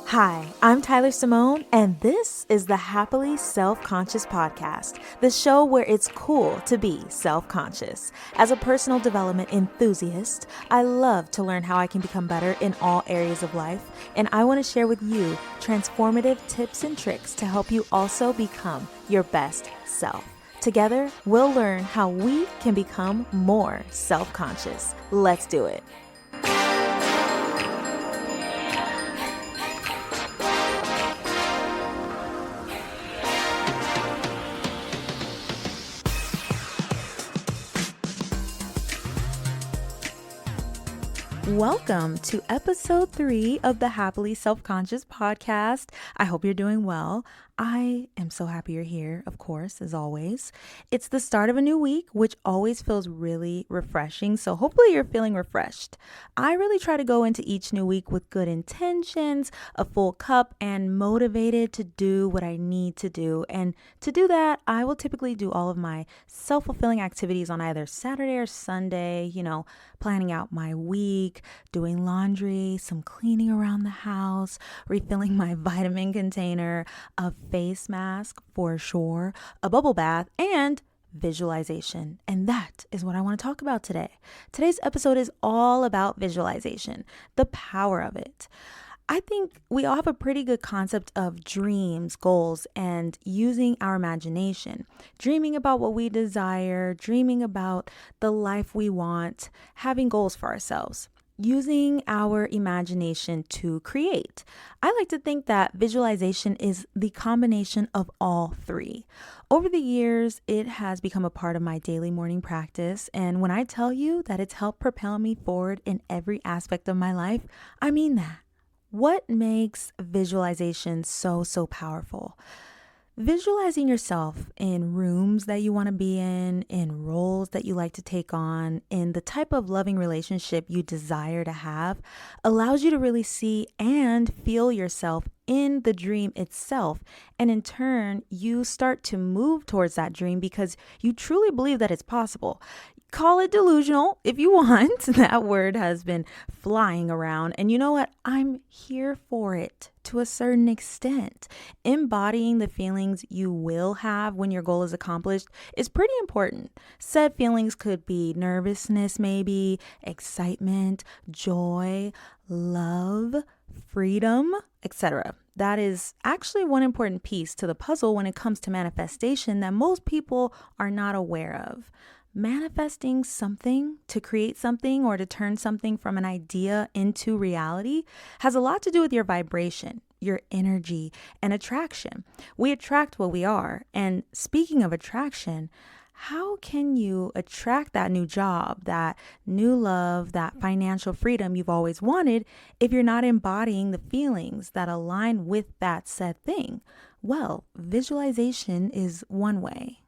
Hi, I'm Tyler Simone, and this is the Happily Self-Conscious Podcast, the show where it's cool to be self-conscious. As a personal development enthusiast, I love to learn how I can become better in all areas of life, and I want to share with you transformative tips and tricks to help you also become your best self. Together, we'll learn how we can become more self-conscious. Let's do it. Welcome to episode 3 of the Happily Self-Conscious Podcast. I hope you're doing well. I am so happy you're here, of course, as always. It's the start of a new week, which always feels really refreshing. So hopefully you're feeling refreshed. I really try to go into each new week with good intentions, a full cup, and motivated to do what I need to do. And to do that, I will typically do all of my self-fulfilling activities on either Saturday or Sunday, planning out my week, doing laundry, some cleaning around the house, refilling my vitamin container, a face mask for sure, a bubble bath, and visualization. And that is what I want to talk about today. Today's episode is all about visualization, the power of it. I think we all have a pretty good concept of dreams, goals, and using our imagination, dreaming about what we desire, dreaming about the life we want, having goals for ourselves, using our imagination to create. I like to think that visualization is the combination of all three. Over the years, it has become a part of my daily morning practice. And when I tell you that it's helped propel me forward in every aspect of my life, I mean that. What makes visualization so powerful? Visualizing yourself in rooms that you want to be in roles that you like to take on, in the type of loving relationship you desire to have, allows you to really see and feel yourself in the dream itself. And in turn, you start to move towards that dream because you truly believe that it's possible. Call it delusional if you want. That word has been flying around. And you know what? I'm here for it to a certain extent. Embodying the feelings you will have when your goal is accomplished is pretty important. Said feelings could be nervousness, maybe excitement, joy, love, freedom, etc. That is actually one important piece to the puzzle when it comes to manifestation that most people are not aware of. Manifesting something, to create something, or to turn something from an idea into reality has a lot to do with your vibration, your energy, and attraction. We attract what we are. And speaking of attraction, how can you attract that new job, that new love, that financial freedom you've always wanted if you're not embodying the feelings that align with that said thing? Well, visualization is one way.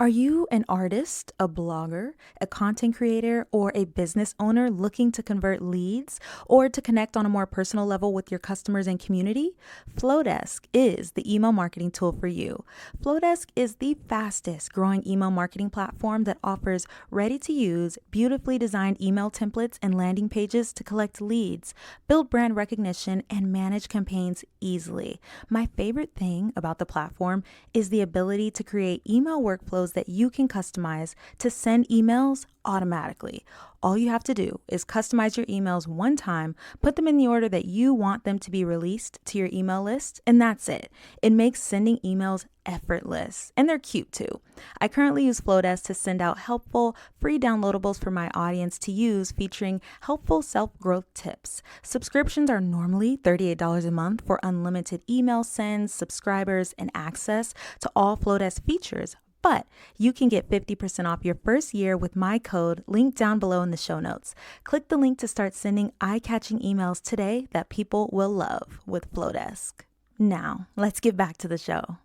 Are you an artist, a blogger, a content creator, or a business owner looking to convert leads or to connect on a more personal level with your customers and community? Flowdesk is the email marketing tool for you. Flowdesk is the fastest growing email marketing platform that offers ready-to-use, beautifully designed email templates and landing pages to collect leads, build brand recognition, and manage campaigns easily. My favorite thing about the platform is the ability to create email workflows that you can customize to send emails automatically. All you have to do is customize your emails one time, put them in the order that you want them to be released to your email list, and that's it. It makes sending emails effortless, and they're cute too. I currently use Flowdesk to send out helpful, free downloadables for my audience to use featuring helpful self-growth tips. Subscriptions are normally $38 a month for unlimited email sends, subscribers, and access to all Flowdesk features. But you can get 50% off your first year with my code linked down below in the show notes. Click the link to start sending eye-catching emails today that people will love with Flowdesk. Now, let's get back to the show.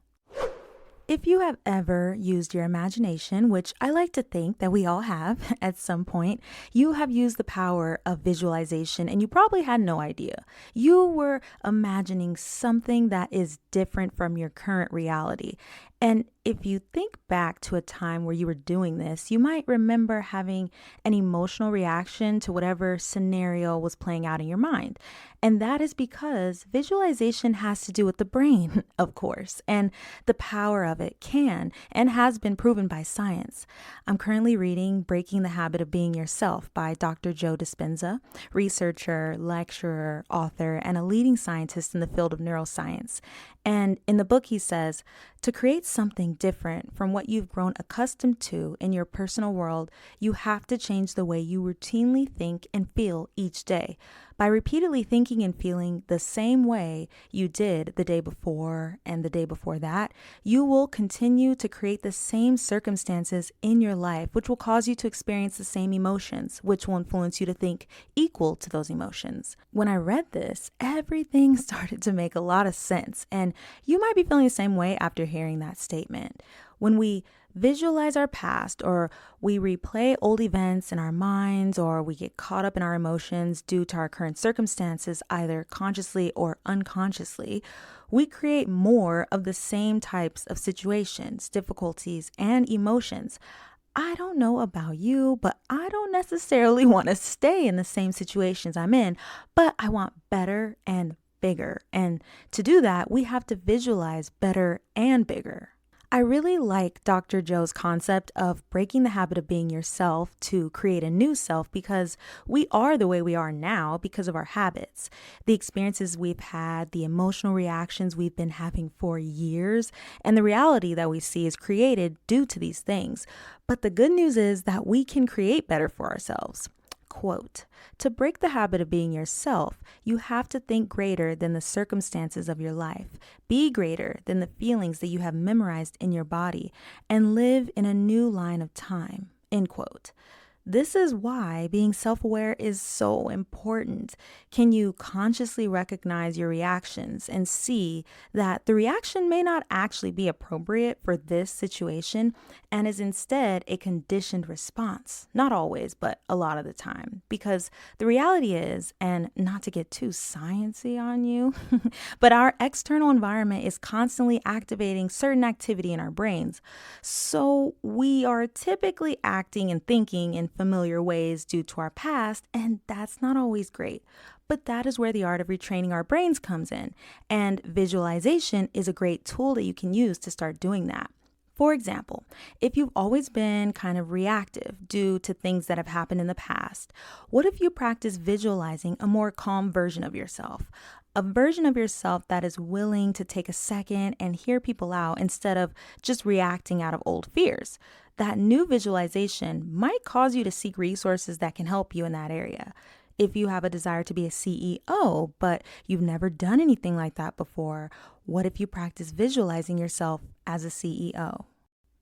If you have ever used your imagination, which I like to think that we all have at some point, you have used the power of visualization and you probably had no idea. You were imagining something that is different from your current reality. And if you think back to a time where you were doing this, you might remember having an emotional reaction to whatever scenario was playing out in your mind. And that is because visualization has to do with the brain, of course, and the power of it can and has been proven by science. I'm currently reading Breaking the Habit of Being Yourself by Dr. Joe Dispenza, researcher, lecturer, author, and a leading scientist in the field of neuroscience. And in the book, he says, to create something different from what you've grown accustomed to in your personal world, you have to change the way you routinely think and feel each day. By repeatedly thinking and feeling the same way you did the day before and the day before that, you will continue to create the same circumstances in your life, which will cause you to experience the same emotions, which will influence you to think equal to those emotions. When I read this, everything started to make a lot of sense, and you might be feeling the same way after hearing that statement. When we visualize our past, or we replay old events in our minds, or we get caught up in our emotions due to our current circumstances, either consciously or unconsciously, we create more of the same types of situations, difficulties, and emotions. I don't know about you, but I don't necessarily want to stay in the same situations I'm in, but I want better and bigger. And to do that, we have to visualize better and bigger. I really like Dr. Joe's concept of breaking the habit of being yourself to create a new self, because we are the way we are now because of our habits, the experiences we've had, the emotional reactions we've been having for years, and the reality that we see is created due to these things. But the good news is that we can create better for ourselves. Quote, to break the habit of being yourself, you have to think greater than the circumstances of your life, be greater than the feelings that you have memorized in your body, and live in a new line of time, end quote. This is why being self-aware is so important. Can you consciously recognize your reactions and see that the reaction may not actually be appropriate for this situation and is instead a conditioned response? Not always, but a lot of the time. Because the reality is, and not to get too sciencey on you, but our external environment is constantly activating certain activity in our brains. So we are typically acting and thinking in familiar ways due to our past, and that's not always great. But that is where the art of retraining our brains comes in, and visualization is a great tool that you can use to start doing that. For example, if you've always been kind of reactive due to things that have happened in the past, what if you practice visualizing a more calm version of yourself? A version of yourself that is willing to take a second and hear people out instead of just reacting out of old fears. That new visualization might cause you to seek resources that can help you in that area. If you have a desire to be a CEO, but you've never done anything like that before, what if you practice visualizing yourself as a CEO?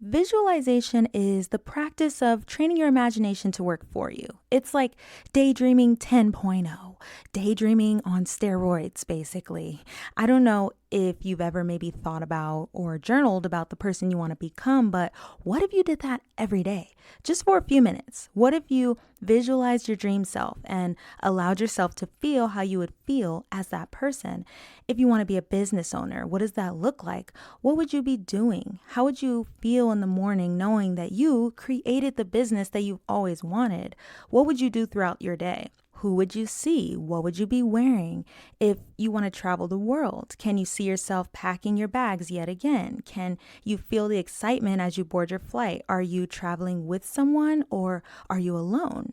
Visualization is the practice of training your imagination to work for you. It's like daydreaming 10.0, daydreaming on steroids, basically. I don't know if you've ever maybe thought about or journaled about the person you want to become, but what if you did that every day, just for a few minutes? What if you visualized your dream self and allowed yourself to feel how you would feel as that person? If you want to be a business owner, what does that look like? What would you be doing? How would you feel in the morning knowing that you created the business that you've always wanted? What would you do throughout your day? Who would you see? What would you be wearing? If you want to travel the world, can you see yourself packing your bags yet again? Can you feel the excitement as you board your flight? Are you traveling with someone, or are you alone?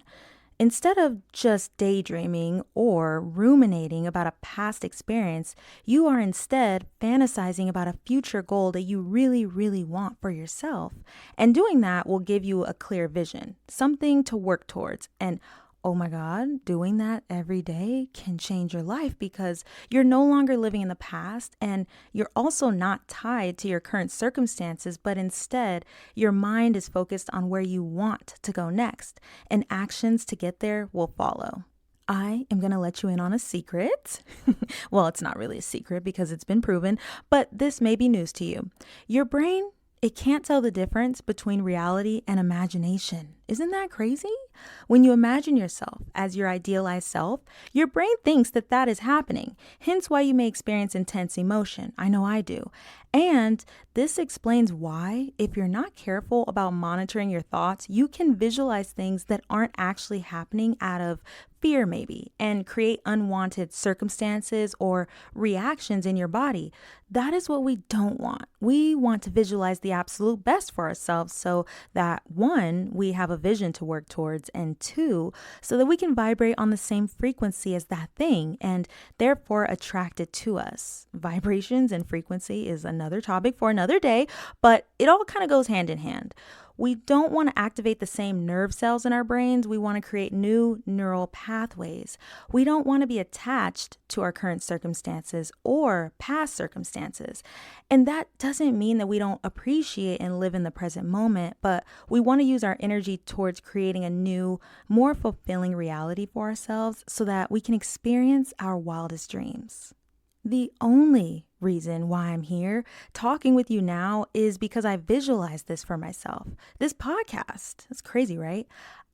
Instead of just daydreaming or ruminating about a past experience, you are instead fantasizing about a future goal that you really, really want for yourself. And doing that will give you a clear vision, something to work towards. And oh my God, doing that every day can change your life, because you're no longer living in the past, and you're also not tied to your current circumstances, but instead your mind is focused on where you want to go next, and actions to get there will follow. I am going to let you in on a secret. Well, it's not really a secret because it's been proven, but this may be news to you. Your brain, it can't tell the difference between reality and imagination. Isn't that crazy? When you imagine yourself as your idealized self, your brain thinks that that is happening, hence why you may experience intense emotion. I know I do. And this explains why, if you're not careful about monitoring your thoughts, you can visualize things that aren't actually happening out of fear, maybe, and create unwanted circumstances or reactions in your body. That is what we don't want. We want to visualize the absolute best for ourselves so that one, we have a vision to work towards, and two, so that we can vibrate on the same frequency as that thing and therefore attract it to us. Vibrations and frequency is another topic for another day, but it all kind of goes hand in hand. We don't want to activate the same nerve cells in our brains. We want to create new neural pathways. We don't want to be attached to our current circumstances or past circumstances. And that doesn't mean that we don't appreciate and live in the present moment, but we want to use our energy towards creating a new, more fulfilling reality for ourselves so that we can experience our wildest dreams. The only reason why I'm here talking with you now is because I visualized this for myself. This podcast, it's crazy, right?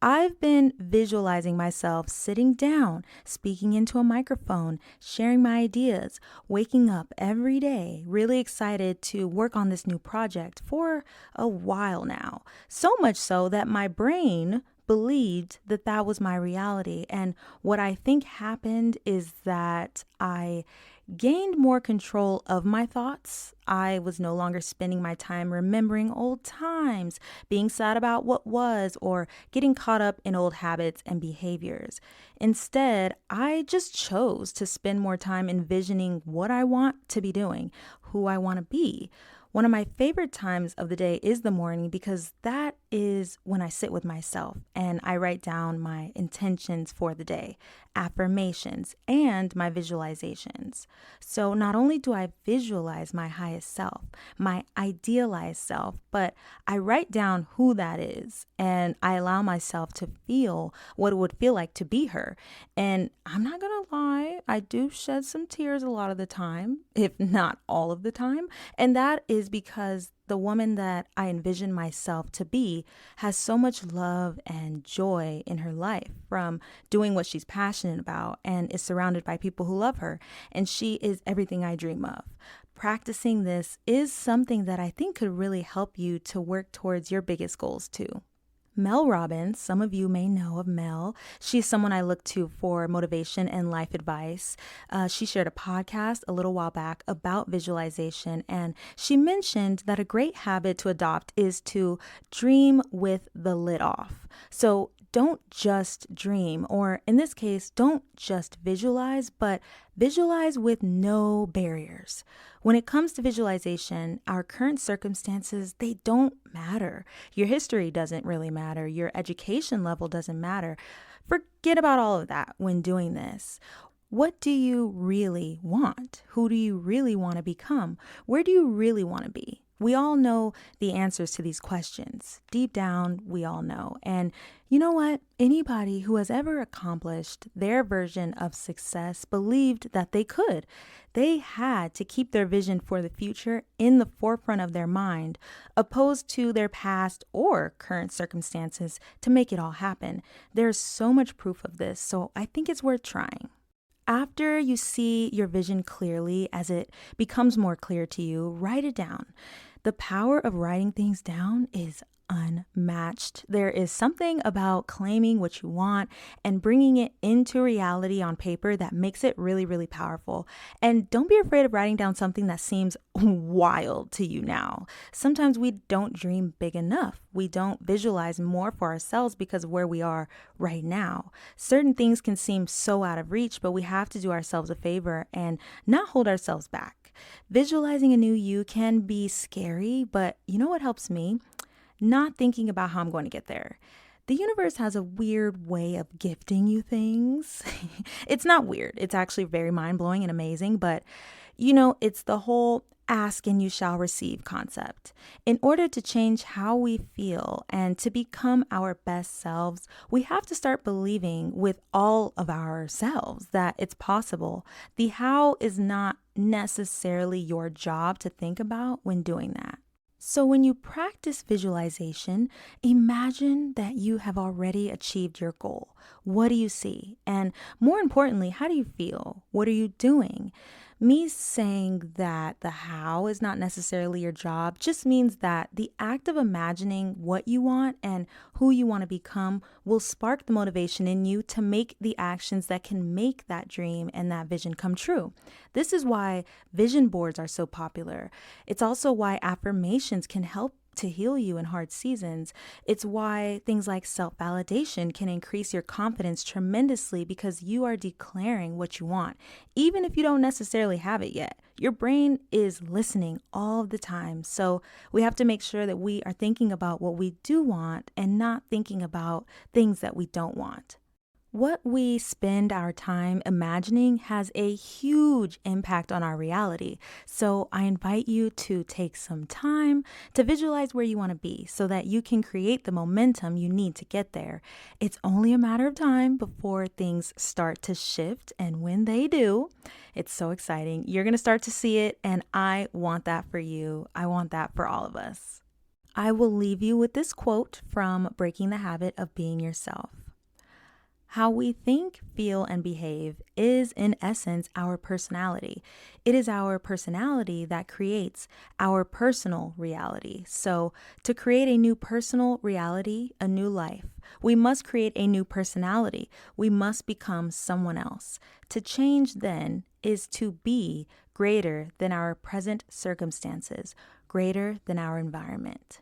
I've been visualizing myself sitting down, speaking into a microphone, sharing my ideas, waking up every day, really excited to work on this new project for a while now. So much so that my brain believed that that was my reality. And what I think happened is that I gained more control of my thoughts. I was no longer spending my time remembering old times, being sad about what was, or getting caught up in old habits and behaviors. Instead, I just chose to spend more time envisioning what I want to be doing, who I want to be. One of my favorite times of the day is the morning because that is when I sit with myself and I write down my intentions for the day, affirmations, and my visualizations. So not only do I visualize my highest self, my idealized self, but I write down who that is and I allow myself to feel what it would feel like to be her. And I'm not going to lie, I do shed some tears a lot of the time, if not all of the time. And that is because the woman that I envision myself to be has so much love and joy in her life from doing what she's passionate about and is surrounded by people who love her. And she is everything I dream of. Practicing this is something that I think could really help you to work towards your biggest goals too. Mel Robbins, some of you may know of Mel. She's someone I look to for motivation and life advice. She shared a podcast a little while back about visualization, and she mentioned that a great habit to adopt is to dream with the lid off. So don't just dream, or in this case, don't just visualize, but visualize with no barriers. When it comes to visualization, our current circumstances, they don't matter. Your history doesn't really matter. Your education level doesn't matter. Forget about all of that when doing this. What do you really want? Who do you really want to become? Where do you really want to be? We all know the answers to these questions. Deep down, we all know. And you know what? Anybody who has ever accomplished their version of success believed that they could. They had to keep their vision for the future in the forefront of their mind, opposed to their past or current circumstances to make it all happen. There's so much proof of this, so I think it's worth trying. After you see your vision clearly, as it becomes more clear to you, write it down. The power of writing things down is unmatched. There is something about claiming what you want and bringing it into reality on paper that makes it really, really powerful. And don't be afraid of writing down something that seems wild to you now. Sometimes we don't dream big enough. We don't visualize more for ourselves because of where we are right now. Certain things can seem so out of reach, but we have to do ourselves a favor and not hold ourselves back. Visualizing a new you can be scary, but you know what helps me? Not thinking about how I'm going to get there. The universe has a weird way of gifting you things. It's not weird. It's actually very mind-blowing and amazing, but it's the whole ask and you shall receive concept. In order to change how we feel and to become our best selves, we have to start believing with all of ourselves that it's possible. The how is not necessarily your job to think about when doing that. So, when you practice visualization, imagine that you have already achieved your goal. What do you see? And more importantly, how do you feel? What are you doing? Me saying that the how is not necessarily your job just means that the act of imagining what you want and who you want to become will spark the motivation in you to make the actions that can make that dream and that vision come true. This is why vision boards are so popular. It's also why affirmations can help to heal you in hard seasons. It's why things like self validation can increase your confidence tremendously because you are declaring what you want, even if you don't necessarily have it yet. Your brain is listening all the time. So we have to make sure that we are thinking about what we do want and not thinking about things that we don't want. What we spend our time imagining has a huge impact on our reality. So I invite you to take some time to visualize where you want to be so that you can create the momentum you need to get there. It's only a matter of time before things start to shift. And when they do, it's so exciting. You're going to start to see it. And I want that for you. I want that for all of us. I will leave you with this quote from Breaking the Habit of Being Yourself. How we think, feel, and behave is, in essence, our personality. It is our personality that creates our personal reality. So, to create a new personal reality, a new life, we must create a new personality. We must become someone else. To change, then, is to be greater than our present circumstances, greater than our environment.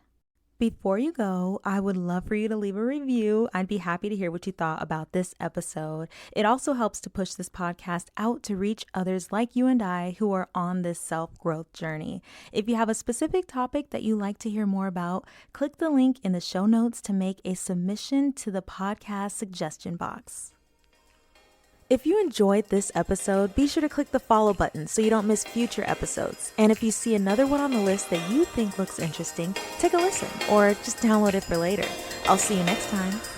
Before you go, I would love for you to leave a review. I'd be happy to hear what you thought about this episode. It also helps to push this podcast out to reach others like you and I who are on this self-growth journey. If you have a specific topic that you'd like to hear more about, click the link in the show notes to make a submission to the podcast suggestion box. If you enjoyed this episode, be sure to click the follow button so you don't miss future episodes. And if you see another one on the list that you think looks interesting, take a listen or just download it for later. I'll see you next time.